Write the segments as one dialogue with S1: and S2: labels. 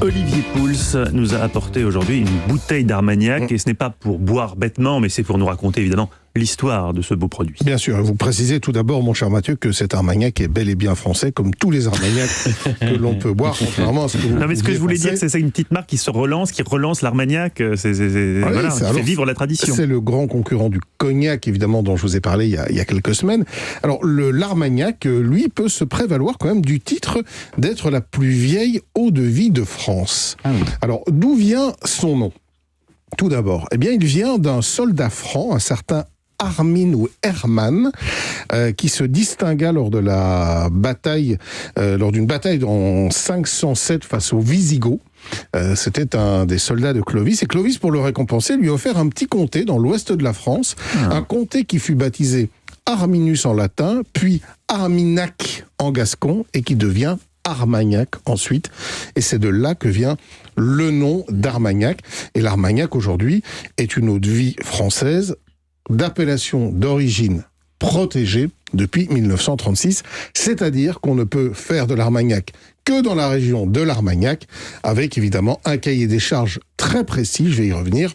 S1: Olivier Pouls nous a apporté aujourd'hui une bouteille d'Armagnac et ce n'est pas pour boire bêtement, mais c'est pour nous raconter évidemment l'histoire de ce beau produit.
S2: Bien sûr, vous précisez tout d'abord, mon cher Mathieu, que cet Armagnac est bel et bien français, comme tous les Armagnacs que l'on peut boire, contrairement à ce que vous
S1: Non, mais ce que je voulais
S2: penser.
S1: dire, c'est ça, une petite marque qui relance l'Armagnac, qui fait vivre la tradition.
S2: C'est le grand concurrent du cognac, évidemment, dont je vous ai parlé il y a quelques semaines. Alors, l'Armagnac, lui, peut se prévaloir quand même du titre d'être la plus vieille eau-de-vie de France.
S1: Ah oui.
S2: Alors, d'où vient son nom ? Tout d'abord, eh bien, il vient d'un soldat franc, un certain Armin ou Hermann, qui se distingua lors de la bataille, lors d'une bataille en 507 face aux Visigoths. C'était un des soldats de Clovis, et Clovis, pour le récompenser, lui a offert un petit comté dans l'ouest de la France, un comté qui fut baptisé Arminus en latin, puis Arminac en gascon, et qui devient Armagnac ensuite, et c'est de là que vient le nom d'Armagnac. Et l'Armagnac aujourd'hui est une eau-de-vie française d'appellation d'origine protégée depuis 1936, c'est-à-dire qu'on ne peut faire de l'Armagnac que dans la région de l'Armagnac, avec évidemment un cahier des charges très précis, je vais y revenir,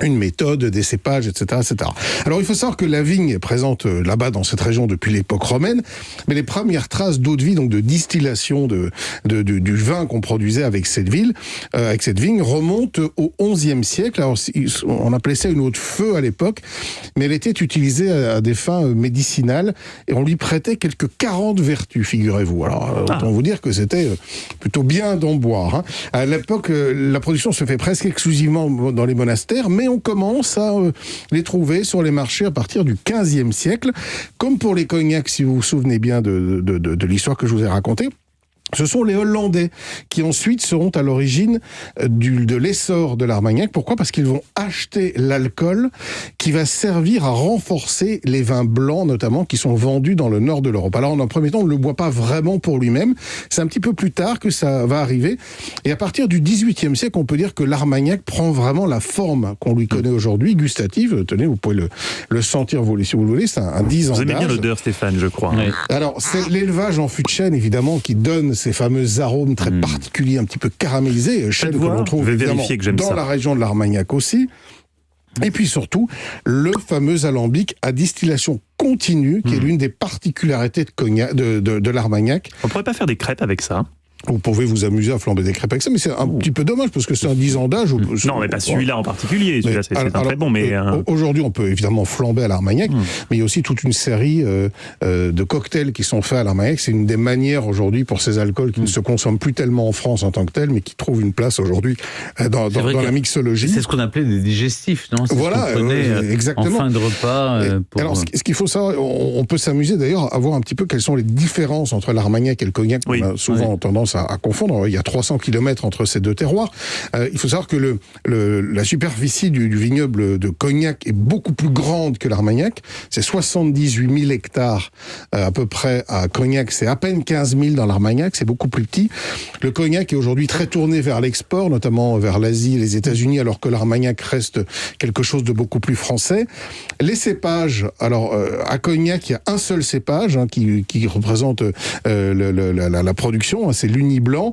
S2: une méthode, des cépages, etc., etc. Alors, il faut savoir que la vigne est présente là-bas, dans cette région, depuis l'époque romaine, mais les premières traces d'eau-de-vie, donc de distillation du vin qu'on produisait avec cette vigne, remontent au XIe siècle. Alors, on appelait ça une eau de feu à l'époque, mais elle était utilisée à des fins médicinales, et on lui prêtait quelques 40 vertus, figurez-vous. Alors, autant vous dire que c'était plutôt bien d'en boire, hein. À l'époque, la production se fait presque exclusivement dans les monastères, mais on commence à les trouver sur les marchés à partir du XVe siècle. Comme pour les cognacs, si vous vous souvenez bien de l'histoire que je vous ai racontée, ce sont les Hollandais qui ensuite seront à l'origine de l'essor de l'Armagnac. Pourquoi ? Parce qu'ils vont acheter l'alcool qui va servir à renforcer les vins blancs, notamment, qui sont vendus dans le nord de l'Europe. Alors, en un premier temps, on ne le boit pas vraiment pour lui-même. C'est un petit peu plus tard que ça va arriver. Et à partir du XVIIIe siècle, on peut dire que l'Armagnac prend vraiment la forme qu'on lui connaît aujourd'hui, gustative. Tenez, vous pouvez le sentir, si vous le voulez. C'est un 10 ans d'âge.
S1: Vous aimez bien l'odeur, Stéphane, je crois.
S3: Oui.
S2: Alors, c'est l'élevage en fût de chêne, évidemment, qui donne ces fameux arômes très particuliers, un petit peu caramélisés, chêne que l'on trouve évidemment dans la région de l'Armagnac aussi. Et puis surtout, le fameux alambic à distillation continue, qui est l'une des particularités de l'Armagnac.
S1: On pourrait pas faire des crêpes avec ça?
S2: Vous pouvez vous amuser à flamber des crêpes avec ça, mais c'est un petit peu dommage, parce que c'est un 10 ans d'âge.
S1: Non, mais pas celui-là en particulier. Celui-là, c'est un très bon, mais...
S2: Aujourd'hui, on peut évidemment flamber à l'Armagnac, mais il y a aussi toute une série de cocktails qui sont faits à l'Armagnac. C'est une des manières aujourd'hui pour ces alcools qui ne se consomment plus tellement en France en tant que tels, mais qui trouvent une place aujourd'hui dans la mixologie.
S3: C'est ce qu'on appelait des digestifs, non?
S2: Voilà, exactement.
S3: En fin de repas.
S2: Alors, ce qu'il faut savoir, on peut s'amuser d'ailleurs à voir un petit peu quelles sont les différences entre l'Armagnac et le cognac. On a souvent tendance à confondre. Il y a 300 km entre ces deux terroirs. Il faut savoir que la superficie du vignoble de Cognac est beaucoup plus grande que l'Armagnac. C'est 78 000 hectares à peu près à Cognac. C'est à peine 15 000 dans l'Armagnac. C'est beaucoup plus petit. Le Cognac est aujourd'hui très tourné vers l'export, notamment vers l'Asie et les États-Unis, alors que l'Armagnac reste quelque chose de beaucoup plus français. Les cépages, alors à Cognac, il y a un seul cépage qui représente la production, c'est l'Uni blanc,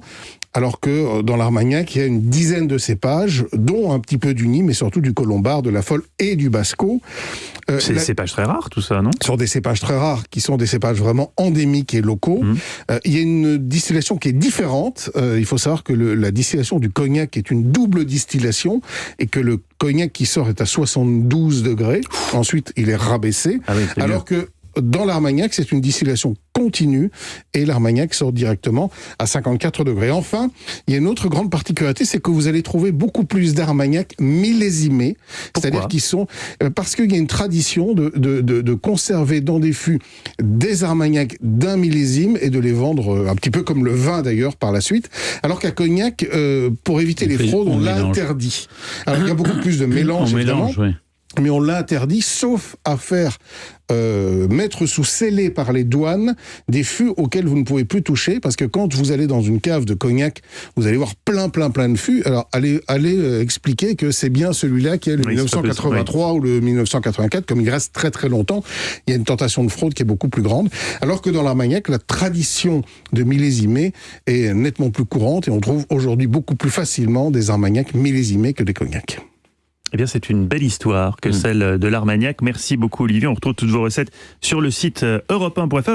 S2: alors que dans l'Armagnac, il y a une dizaine de cépages, dont un petit peu du Nîmes, mais surtout du Colombard, de la Folle et du Basco.
S1: C'est des cépages très rares, tout ça, non ?
S2: Ce sont des cépages très rares, qui sont des cépages vraiment endémiques et locaux. Il y a une distillation qui est différente. Il faut savoir que la distillation du cognac est une double distillation, et que le cognac qui sort est à 72 degrés. Ensuite, il est rabaissé.
S1: Ah oui,
S2: alors que dans l'Armagnac, c'est une distillation continue, et l'Armagnac sort directement à 54 degrés. Enfin, il y a une autre grande particularité, c'est que vous allez trouver beaucoup plus d'Armagnac millésimés. C'est-à-dire qu'ils sont... Parce qu'il y a une tradition de conserver dans des fûts des Armagnacs d'un millésime et de les vendre un petit peu comme le vin d'ailleurs par la suite. Alors qu'à Cognac, pour éviter les fraudes, on l'a interdit. Alors il y a beaucoup plus de mélange, évidemment. mais on l'a interdit, sauf à faire mettre sous scellé par les douanes des fûts auxquels vous ne pouvez plus toucher, parce que quand vous allez dans une cave de cognac, vous allez voir plein de fûts. Alors allez expliquer que c'est bien celui-là qui est le 1983 ou le 1984, comme il reste très longtemps, il y a une tentation de fraude qui est beaucoup plus grande, alors que dans l'Armagnac, la tradition de millésimer est nettement plus courante, et on trouve aujourd'hui beaucoup plus facilement des Armagnacs millésimés que des cognacs.
S1: Eh bien, c'est une belle histoire que celle de l'Armagnac. Merci beaucoup, Olivier. On retrouve toutes vos recettes sur le site europe1.fr.